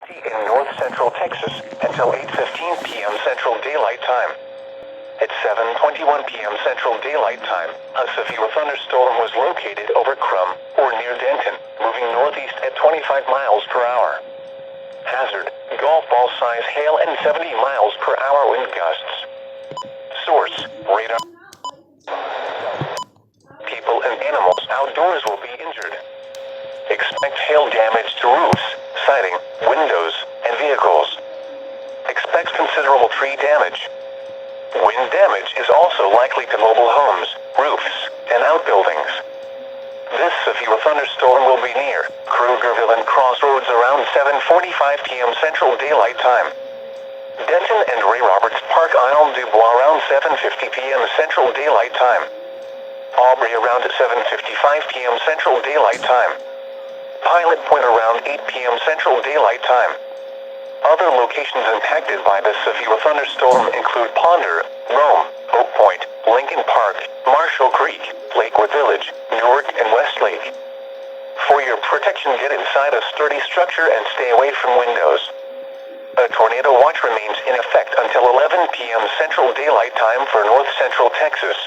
in north central Texas until 8:15 p.m. Central Daylight Time. At 7:21 p.m. Central Daylight Time, a severe thunderstorm was located over Crum, or near Denton, moving northeast at 25 miles per hour. Hazard, golf ball size hail and 70 miles per hour wind gusts. Source, radar. People and animals outdoors will be injured. Expect hail damage to roofs, siding, windows, and vehicles. Expect considerable tree damage. Wind damage is also likely to mobile homes, roofs, and outbuildings. This severe thunderstorm will be near Krugerville and Crossroads around 7:45 p.m. Central Daylight Time. Denton and Ray Roberts Park Isle Dubois around 7:50 p.m. Central Daylight Time. Aubrey around 7:55 p.m. Central Daylight Time. Pilot Point around 8 p.m. Central Daylight Time. Other locations impacted by this severe thunderstorm include Ponder, Rome, Oak Point, Lincoln Park, Marshall Creek, Lakewood Village, Newark, and Westlake. For your protection, get inside a sturdy structure and stay away from windows. A tornado watch remains in effect until 11 p.m. Central Daylight Time for north central Texas.